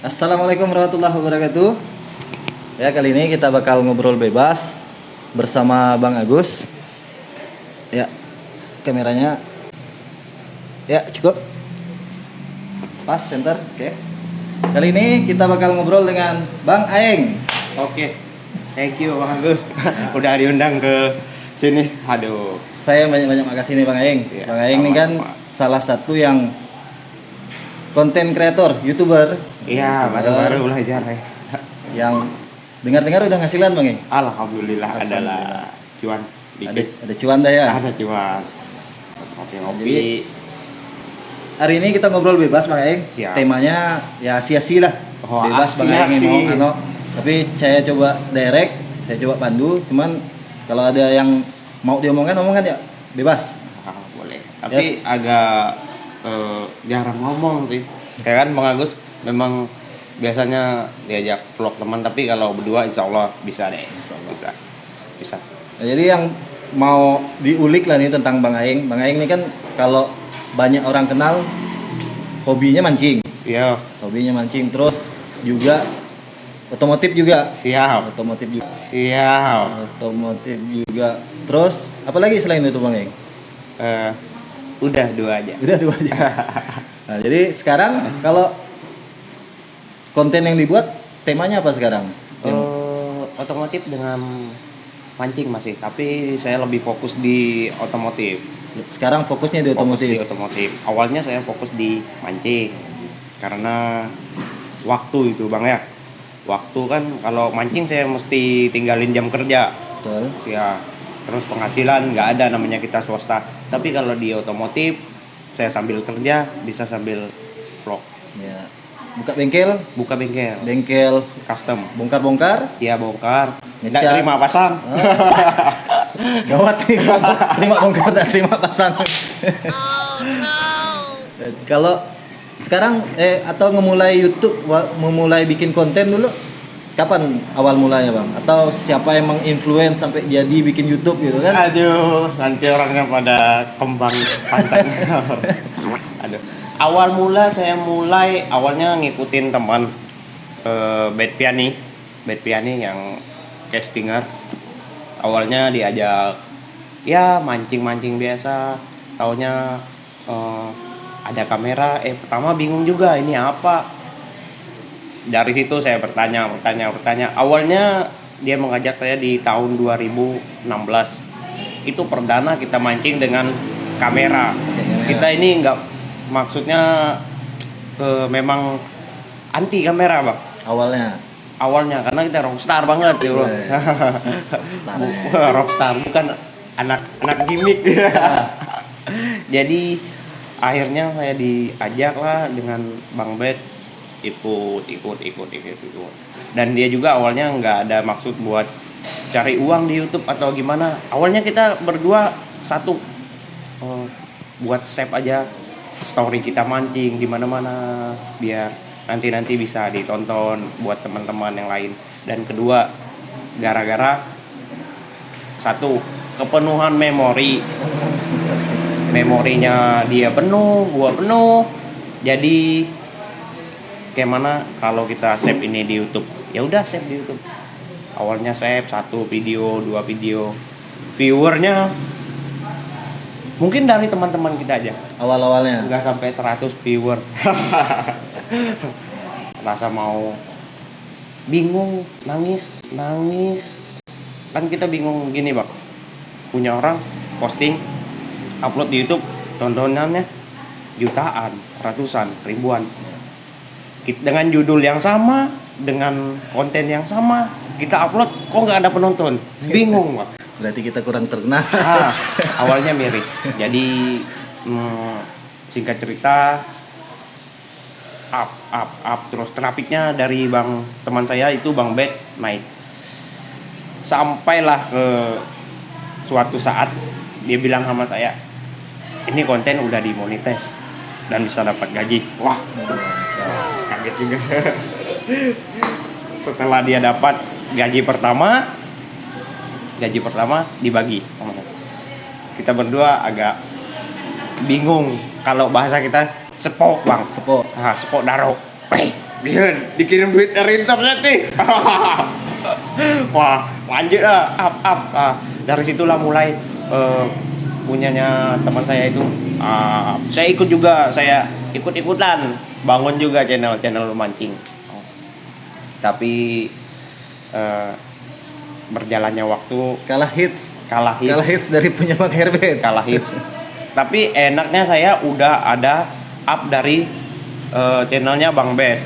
Assalamualaikum warahmatullahi wabarakatuh. Ya, kali ini kita bakal ngobrol bebas bersama Bang Agus. Ya, kameranya. Ya, cukup. Pas, center. Oke. Kali ini kita bakal ngobrol dengan Bang Aeng. Oke, thank you Bang Agus. Udah diundang ke sini. Aduh. Saya banyak-banyak makasih nih Bang Aeng. Ya, Bang Aeng ini kan salah satu yang konten kreator, YouTuber. Iya, baru-baru belajar ya. Yang dengar-dengar udah ngasilan Bang Aeng. Alhamdulillah adalah cuan dikit. Ada cuan dah ya. Ada cuan. Ngopi-ngopi. Jadi, hari ini kita ngobrol bebas Bang Aeng. Siap. Temanya ya sia-sia lah. Oh, Bebas Bang Aeng sia-sia. mau ano. Tapi saya coba direct, saya coba pandu. Cuman kalau ada yang mau diomongkan ya bebas. Boleh. Tapi agak jarang ngomong sih. Kayak kan Bang Agus memang biasanya diajak vlog teman, tapi kalau berdua insya Allah bisa deh. Insya Allah. Bisa. Nah, jadi yang mau diulik lah nih tentang Bang Aeng. Bang Aeng ini kan kalau banyak orang kenal hobinya mancing. Iya. Hobinya mancing, terus juga otomotif juga. Siap. Otomotif juga. Siap. Otomotif juga. Terus apa lagi selain itu Bang Aeng? Udah dua aja. Udah dua aja. Nah, jadi sekarang kalau konten yang dibuat temanya apa sekarang? Otomotif dengan mancing masih, tapi saya lebih fokus di otomotif. Sekarang fokusnya di Fokus di otomotif. otomotif. Awalnya saya fokus di mancing karena waktu itu Bang ya. Waktu kan kalau mancing saya mesti tinggalin jam kerja. Betul. Ya, terus penghasilan nggak ada, namanya kita swasta. Tapi kalau di otomotif saya sambil kerja bisa sambil vlog. Ya. Buka bengkel, bengkel Custom. bongkar-bongkar. Ya bongkar. Nggak Ngecat. terima pasang. Gawat nih, terima bongkar tak terima pasang. Kalau sekarang atau memulai YouTube, memulai bikin konten dulu, kapan awal mulanya Bang? Atau siapa yang menginfluence sampai jadi bikin YouTube gitu kan? Aduh, nanti orangnya pada kembang pantat. Aduh. Awal mula saya awalnya ngikutin teman Bad Piani yang castinger. Awalnya diajak ya mancing biasa, taunya ada kamera. Pertama bingung juga ini apa. Dari situ saya bertanya. Awalnya dia mengajak saya di tahun 2016. Itu perdana kita mancing dengan kamera. Kita ini maksudnya memang anti kamera Bang. Awalnya karena kita rockstar banget ya bro. Rockstar bukan anak gimmick. Jadi akhirnya saya diajak lah dengan Bang Bet, ikut. Dan dia juga awalnya nggak ada maksud buat cari uang di YouTube atau gimana. Awalnya kita berdua satu buat save aja story kita mancing di mana-mana biar nanti bisa ditonton buat teman-teman yang lain. Dan kedua, gara-gara satu, kepenuhan memorinya dia penuh, gua penuh. Jadi kayak mana kalau kita save ini di YouTube? Ya udah save di YouTube. Awalnya save 1 video, 2 video. Viewernya mungkin dari teman-teman kita aja. Awal-awalnya Nggak sampai 100 viewer. Rasa mau bingung, nangis. Kan kita bingung gini Bang. Punya orang posting, upload di YouTube, tontonannya jutaan, ratusan, ribuan. Dengan judul yang sama, dengan konten yang sama, kita upload kok nggak ada penonton. Bingung Bang. berarti kita kurang terkenal. Awalnya miris. Jadi singkat cerita up terus trafiknya dari teman saya itu Bang Bet naik. Sampailah ke suatu saat dia bilang sama saya, ini konten udah dimonetize dan bisa dapat gaji. Wah, kaget juga. Setelah dia dapat gaji pertama dibagi. Kita berdua agak bingung, kalau bahasa kita sepok Bang, sepok daro. Biar dikirim duit dari internet nih. Wah, lanjut lah, up. Dari situlah mulai punyanya teman saya itu. Saya ikut juga, saya ikut-ikutan bangun juga channel mancing. Tapi berjalannya waktu Kalah hits dari punya Bang Herbert. kalah hits. Tapi enaknya saya udah ada up dari channelnya Bang Bet.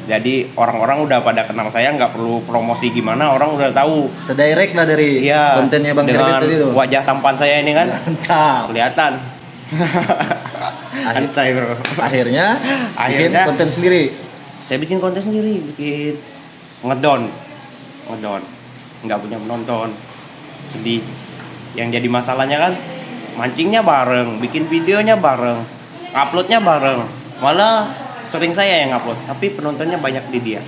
Jadi orang-orang udah pada kenal saya, nggak perlu promosi gimana, orang udah tahu. Terdirect lah dari kontennya Bang dengan Herbert tadi tuh. wajah tampan saya ini kan. Mantap. Kelihatan. Santai bro. Akhirnya bikin konten sendiri. Saya bikin konten sendiri, bikin ngedon. Nggak punya penonton. Sedih. Yang jadi masalahnya kan mancingnya bareng, bikin videonya bareng, uploadnya bareng. Malah sering saya yang upload, tapi penontonnya banyak di dia.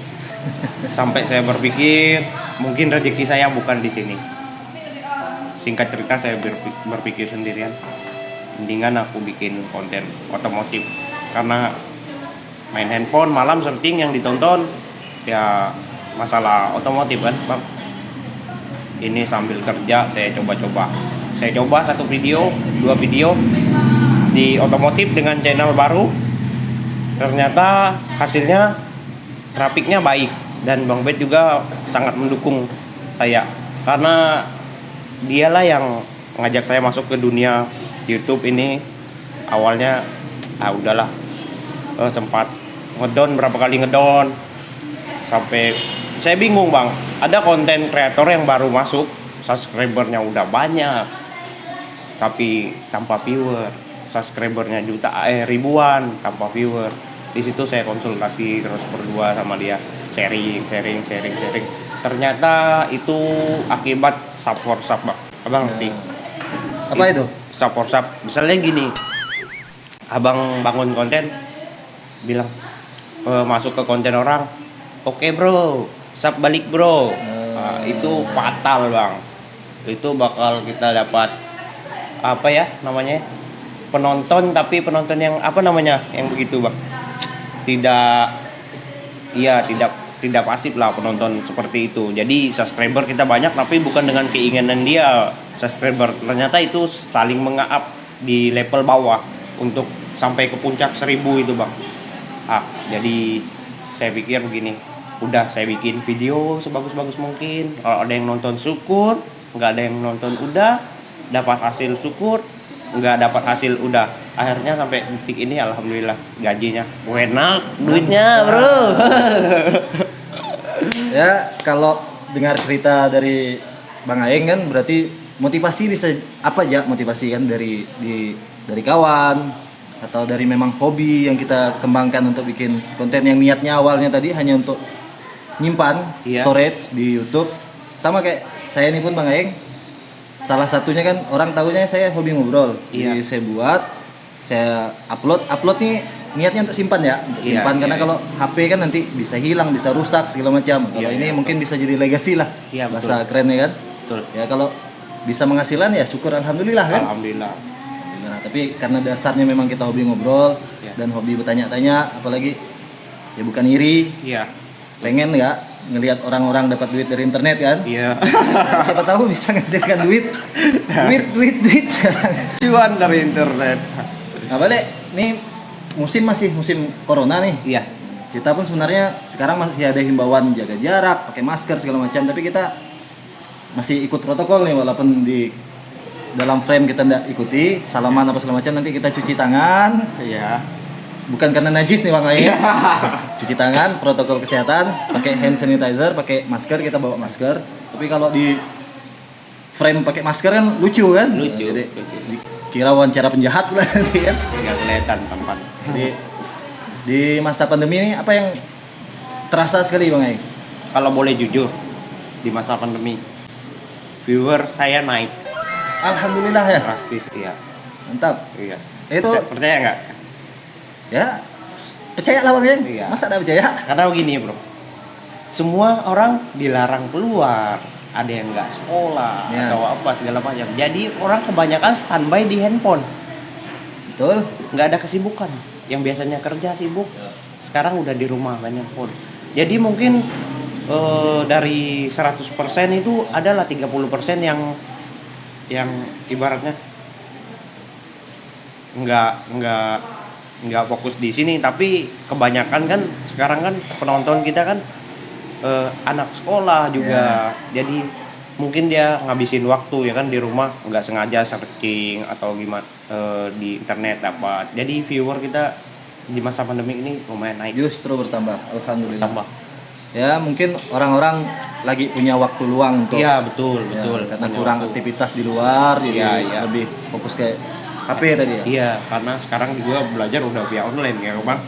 Sampai saya berpikir mungkin rezeki saya bukan di sini. Singkat cerita saya berpikir sendirian, mendingan aku bikin konten otomotif, karena main handphone malam searching yang ditonton ya masalah otomotif kan Bang. Ini sambil kerja saya coba satu video, 2 video di otomotif dengan channel baru. Ternyata hasilnya trafiknya baik, dan Bang Bet juga sangat mendukung saya, karena dialah yang ngajak saya masuk ke dunia YouTube ini. Awalnya udahlah, sempat ngedon berapa kali sampai saya bingung Bang. Ada konten kreator yang baru masuk, subscribernya udah banyak tapi tanpa viewer, subscribernya ribuan tanpa viewer. Di situ saya konsultasi terus berdua sama dia, sharing. Ternyata itu akibat sub for sub Bang. Abang ngerti? Apa itu? Sub for sub. Misalnya gini, abang bangun konten, bilang masuk ke konten orang, oke bro, sub balik bro. Itu fatal Bang. Itu bakal kita dapat apa ya namanya, penonton, tapi penonton yang apa namanya, yang begitu Bang, tidak pasif lah penonton seperti itu. Jadi subscriber kita banyak tapi bukan dengan keinginan dia subscriber. Ternyata itu saling menge-up di level bawah untuk sampai ke puncak 1000 itu Bang. Jadi saya pikir begini, udah saya bikin video sebagus-bagus mungkin. Kalau ada yang nonton syukur, nggak ada yang nonton udah, dapat hasil syukur, nggak dapat hasil udah. Akhirnya sampai detik ini alhamdulillah gajinya enak, duitnya bro. Ya kalau dengar cerita dari Bang Aeng kan berarti motivasi bisa apa aja, motivasi kan dari kawan atau dari memang hobi yang kita kembangkan untuk bikin konten yang niatnya awalnya tadi hanya untuk nyimpan storage di YouTube. Sama kayak saya ini pun Bang Aeng, salah satunya kan orang tahunya saya hobi ngobrol. Jadi saya buat, saya upload nih niatnya untuk simpan ya, untuk simpan karena kalau HP kan nanti bisa hilang, bisa rusak segala macam. Kalau ini mungkin bisa jadi legacy lah, bahasa kerennya kan. Betul. Ya kalau bisa menghasilkan ya syukur alhamdulillah kan. Alhamdulillah. Nah, tapi karena dasarnya memang kita hobi ngobrol dan hobi bertanya-tanya, apalagi ya bukan iri. Pengen nggak ngelihat orang-orang dapat duit dari internet kan? Siapa tahu bisa menghasilkan duit. Cuan dari internet. Nah balik, nih masih musim corona nih. Kita pun sebenarnya sekarang masih ada himbauan jaga jarak, pakai masker segala macam, tapi kita masih ikut protokol nih, walaupun di dalam frame kita tidak ikuti salaman apa segala macam, nanti kita cuci tangan. Bukan karena najis nih Bang Aeng. Cuci tangan, protokol kesehatan, pakai hand sanitizer, pakai masker, kita bawa masker. Tapi kalau di frame pakai masker kan lucu kan? Lucu. Jadi kira wawancara penjahat lah nanti kan. Enggak kelihatan tampan. Di masa pandemi ini apa yang terasa sekali Bang Aeng? Kalau boleh jujur, di masa pandemi viewer saya naik. Alhamdulillah ya. Drastis Mantap. Itu percaya nggak? Ya, percaya lah Bang Aeng. Masa tidak percaya? Karena begini bro, semua orang dilarang keluar, ada yang nggak sekolah atau apa segala macam. Jadi orang kebanyakan standby di handphone. Betul. Nggak ada kesibukan. Yang biasanya kerja sibuk, sekarang udah di rumah main handphone. Jadi mungkin dari 100% itu adalah 30% yang ibaratnya nggak fokus di sini, tapi kebanyakan kan sekarang kan penonton kita kan anak sekolah juga. Jadi mungkin dia ngabisin waktu ya kan di rumah, nggak sengaja searching atau gimana di internet dapat. Jadi viewer kita di masa pandemi ini lumayan naik. Justru bertambah, alhamdulillah. Tambah. Ya mungkin orang-orang lagi punya waktu luang untuk Iya betul ya, betul. karena Punya kurang waktu. aktivitas di luar, jadi Iya. lebih fokus ke HP tadi ya. Iya, karena sekarang juga belajar udah via online ya bang.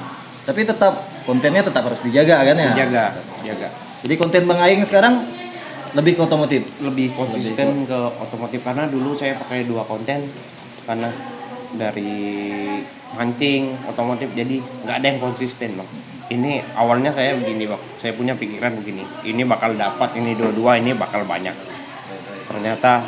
Tapi tetap kontennya tetap harus dijaga kan ya. Jaga. Jadi konten Bang Aing sekarang lebih ke otomotif. Lebih konsisten ke otomotif, karena dulu saya pakai 2 konten karena dari mancing otomotif, jadi nggak ada yang konsisten bang. Ini awalnya saya begini bang, saya punya pikiran begini, ini bakal dapat, ini dua-dua ini bakal banyak. Ternyata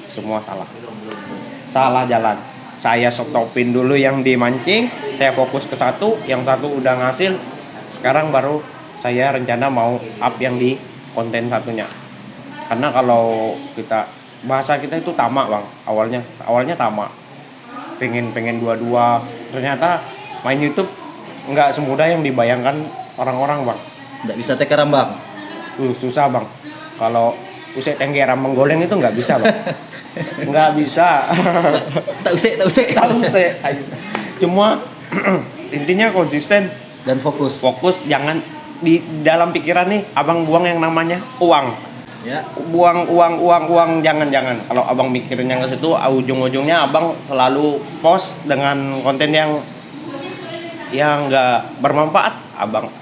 semua salah jalan. Saya stopin dulu yang dimancing, saya fokus ke satu, yang satu udah ngasil. Sekarang baru saya rencana mau up yang di konten satunya. Karena kalau kita bahasa kita itu tamak bang, awalnya tamak, pengen dua-dua. Ternyata main YouTube nggak semudah yang dibayangkan orang-orang bang. Nggak bisa tekeran Bang. Susah bang. Kalau usai tenggeram menggoleng itu nggak bisa bang. Nggak bisa. Tak usik. Tahu saya. Cuma intinya konsisten, Dan fokus. jangan di dalam pikiran nih abang buang yang namanya uang. Ya. Buang uang, jangan. Kalau abang mikirnya ke situ, ujung-ujungnya abang selalu post dengan konten yang nggak bermanfaat. Abang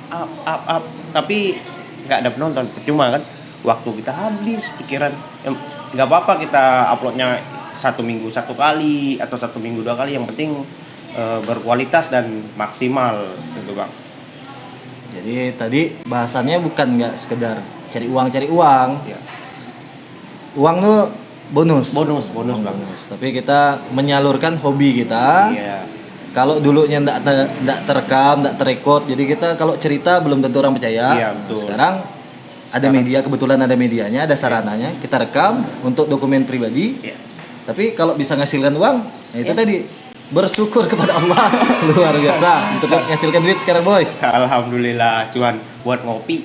up, tapi nggak ada penonton, cuma kan waktu kita habis, pikiran. Nggak apa-apa kita uploadnya 1 minggu 1 kali atau 1 minggu 2 kali, yang penting berkualitas dan maksimal gitu bang. Jadi tadi bahasannya bukan nggak sekedar cari uang. Ya. Uang tuh bonus Bonus Uang bang. bonus. Tapi kita menyalurkan hobi kita. Iya. Kalau dulunya nggak terekam, nggak terekod, jadi kita kalau cerita belum tentu orang percaya. Iya, betul. Sekarang ada media, kebetulan ada medianya, ada sarananya, kita rekam untuk dokumen pribadi. Iya. Tapi kalau bisa ngasilkan uang, nah itu Iya. tadi bersyukur kepada Allah. Luar biasa untuk ngasilkan duit sekarang boys. Alhamdulillah, cuan buat ngopi.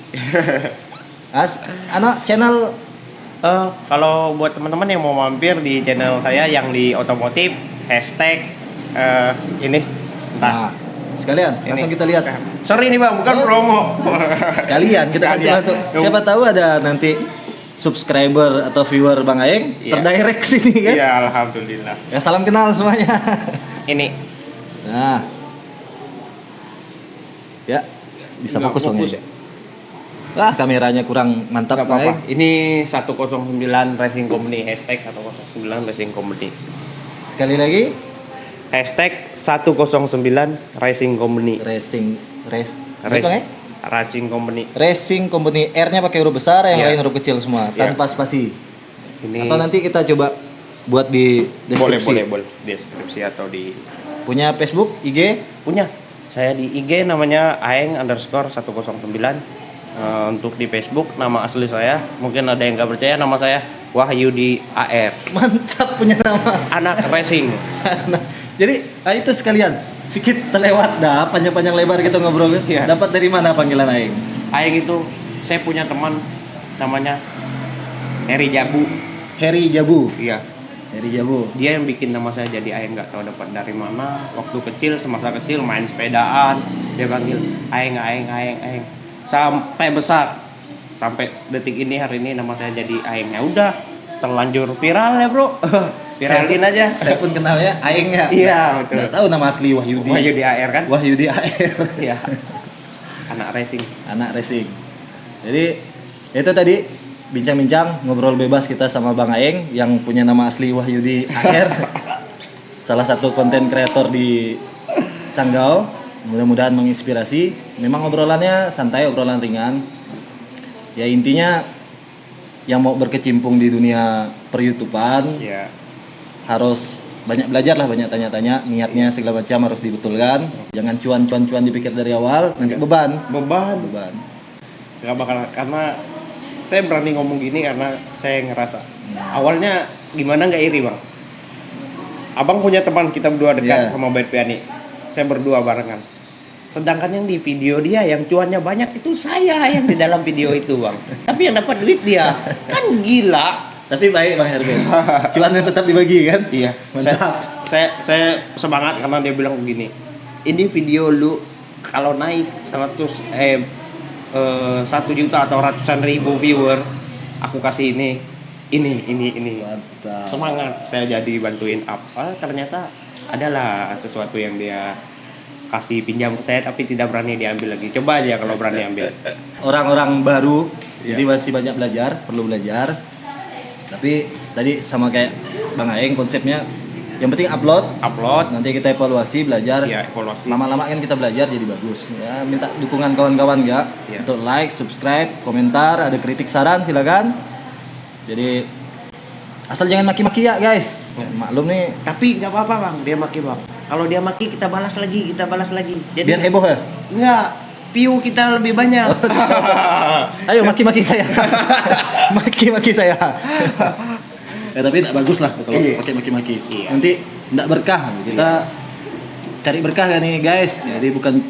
Channel Kalau buat teman-teman yang mau mampir di channel saya yang di otomotif, hashtag ini nah, entah sekalian langsung kita lihat. sorry nih bang, bukan promo. Sekalian kita bantu. Siapa tahu ada nanti subscriber atau viewer Bang Aeng Iya. terdirect ke sini kan. Iya, alhamdulillah. Ya salam kenal semuanya. Ini Nah. Ya, bisa nggak fokus Bang fokus. Aeng. Kameranya kurang mantap Nggak Bang apa-apa. Aeng. Ini 109 Racing Company, hashtag 109 Racing Company. Sekali lagi, Hashtag 109 Racing Company. Racing Racing Company. Racing Company, R-nya pakai huruf besar, yang Iya. lain huruf kecil semua, Iya. tanpa spasi. Ini Atau nanti kita coba buat di deskripsi. boleh deskripsi atau di Punya Facebook, IG, punya. Saya di IG namanya aeng_109. Untuk di Facebook nama asli saya, mungkin ada yang nggak percaya, nama saya Wahyudi AR, mantap punya nama. anak racing. Nah, jadi itu sekalian sedikit terlewat dah panjang-panjang lebar gitu ngobrol. Iya. Dapat dari mana panggilan Aing? Aeng itu saya punya teman namanya Heri Jabu. Heri Jabu. Iya, Heri Jabu. dia yang bikin nama saya jadi Aeng, nggak tahu dapat dari mana. Waktu kecil, semasa kecil main sepedaan, dia panggil Aeng. Sampai besar, sampai detik ini, hari ini nama saya jadi Aeng. Ya udah, terlanjur viral ya bro. Viralin aja. Saya pun kenalnya Aeng ya. Iya, betul. Nggak tahu nama asli Wahyudi. Wahyudi AR kan? Wahyudi AR. Iya. Anak racing. Anak racing. Jadi itu tadi bincang-bincang ngobrol bebas kita sama Bang Aeng yang punya nama asli Wahyudi AR. Salah satu konten kreator di Sanggau. Mudah-mudahan menginspirasi. Memang obrolannya santai, obrolan ringan. Ya intinya yang mau berkecimpung di dunia per-YouTubean Iya. harus banyak belajar lah, banyak tanya-tanya, niatnya segala macam harus dibetulkan. Jangan cuan dipikir dari awal, nanti beban. Nggak bakal, karena saya berani ngomong gini karena saya ngerasa awalnya gimana nggak iri bang. Abang punya teman, kita berdua dekat sama Bad Piani, saya berdua barengan. Sedangkan yang di video dia yang cuannya banyak itu saya yang di dalam video itu bang. Tapi yang dapat duit dia, kan gila. Tapi baik Bang Herbin. Cuannya tetap dibagi kan? Iya. Mantap. Saya semangat karena dia bilang begini. Ini video lu kalau naik 1 juta atau ratusan ribu viewer, aku kasih ini. Mantap. Semangat saya jadi bantuin up. Ternyata adalah sesuatu yang dia kasih pinjam ke saya tapi tidak berani diambil lagi. Coba aja kalau berani ambil. Orang-orang baru, Iya. jadi masih banyak belajar, perlu belajar. Tapi tadi sama kayak Bang Aeng konsepnya, yang penting upload, nanti kita evaluasi, belajar. Iya, evaluasi. Lama-lama kan kita belajar jadi bagus. Ya, minta dukungan kawan-kawan ya, Iya. untuk like, subscribe, komentar, ada kritik saran silakan. Jadi asal jangan maki-maki ya guys. Ya. Maklum nih, Tapi nggak apa-apa bang, dia maki bang. Kalau dia maki kita balas lagi. Jadi biar heboh ya. enggak, view kita lebih banyak. Ayo maki-maki saya. Maki-maki saya. Ya tapi tidak bagus lah kalau Iya. pakai maki-maki. Iya. Nanti tidak berkah. Kita cari berkah kan nih guys. Jadi bukan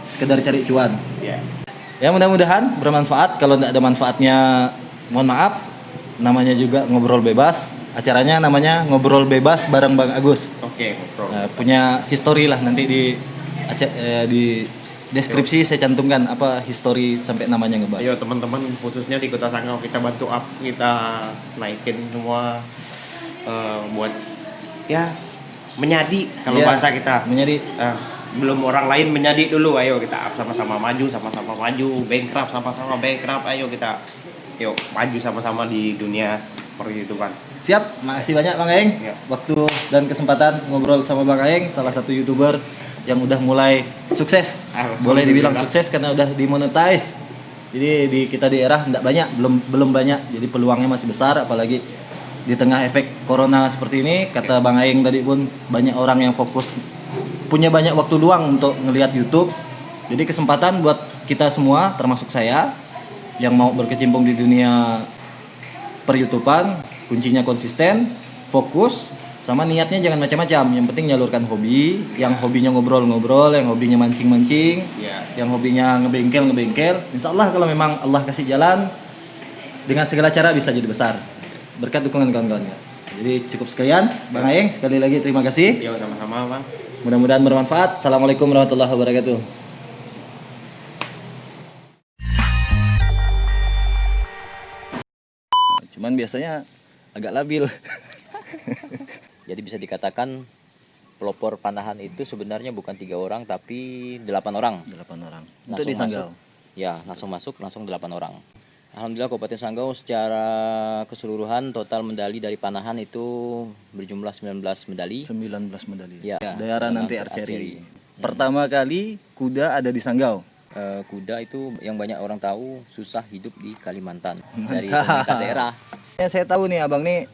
sekedar cari cuan. Iya. Ya mudah-mudahan bermanfaat. Kalau tidak ada manfaatnya mohon maaf. Namanya juga ngobrol bebas. Acaranya namanya ngobrol bebas bareng Bang Agus. Oke, bro. Punya history lah nanti di deskripsi saya cantumkan apa history sampai namanya ngebahas. Ayo teman-teman khususnya di Kota Sanggau kita bantu up, kita naikin semua buat ya menyadi kalau Iya, bahasa kita. Menjadi Belum orang lain menyadi dulu, ayo kita up sama-sama maju, bankrupt sama-sama bankrupt, ayo kita yuk maju sama-sama di dunia perhitungan. siap. Makasih banyak Bang Aeng. Iya. Waktu dan kesempatan ngobrol sama Bang Aeng, salah satu YouTuber yang udah mulai sukses. Boleh dibilang sukses karena udah dimonetize. Jadi kita di era enggak banyak, belum banyak. Jadi peluangnya masih besar apalagi di tengah efek corona seperti ini. Kata Bang Aeng tadi pun banyak orang yang fokus punya banyak waktu luang untuk ngelihat YouTube. Jadi kesempatan buat kita semua termasuk saya yang mau berkecimpung di dunia per-YouTubean, kuncinya konsisten, fokus, sama niatnya jangan macam-macam. Yang penting nyalurkan hobi, yang hobinya ngobrol-ngobrol, yang hobinya mancing-mancing, Iya. yang hobinya ngebengkel. Insya Allah kalau memang Allah kasih jalan, dengan segala cara bisa jadi besar. Berkat dukungan kawan-kawan. Jadi cukup sekian, Bang Aeng. Sekali lagi terima kasih. Yuk sama-sama bang. Mudah-mudahan bermanfaat. Assalamualaikum warahmatullahi wabarakatuh. Cuman biasanya agak labil. Jadi bisa dikatakan pelopor panahan itu sebenarnya bukan 3 orang tapi 8 orang. 8 orang. Untuk Langsung di Sanggau. Ya, langsung masuk langsung 8 orang. Alhamdulillah Kabupaten Sanggau secara keseluruhan total medali dari panahan itu berjumlah 19 medali. 19 medali. Ya, Daerah dengan nanti archery. archery. Pertama kali kuda ada di Sanggau. Kuda itu yang banyak orang tahu susah hidup di Kalimantan dari Mantap. pemerintah daerah. Ya, saya tahu nih abang nih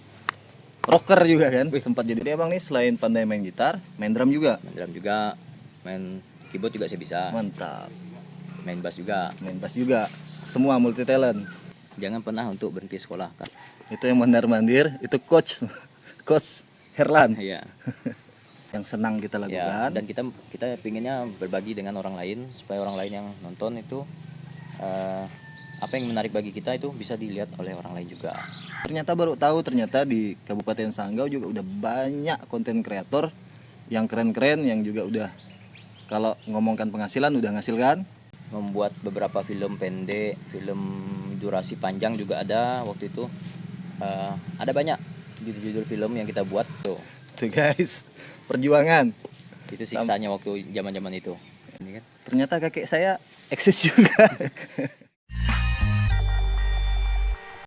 rocker juga kan. Sempat jadi abang nih selain pandai main gitar, main drum juga. Main drum juga, main keyboard juga saya bisa, Mantap. main bass juga. Main bass juga. Semua multi talent. Jangan pernah untuk berhenti sekolah kan. Itu yang mondar-mandir, itu coach Herlan Iya. yang senang kita Ya, lakukan. dan kita pinginnya berbagi dengan orang lain supaya orang lain yang nonton itu apa yang menarik bagi kita itu bisa dilihat oleh orang lain juga. Ternyata baru tahu ternyata di Kabupaten Sanggau juga udah banyak konten kreator yang keren-keren yang juga udah kalau ngomongkan penghasilan udah ngasilkan. Membuat beberapa film pendek, film durasi panjang juga ada waktu itu. Ada banyak judul-judul film yang kita buat tuh. Tuh guys, perjuangan. Itu siksanya waktu zaman-zaman itu. Ini kan. Ternyata kakek saya eksis juga.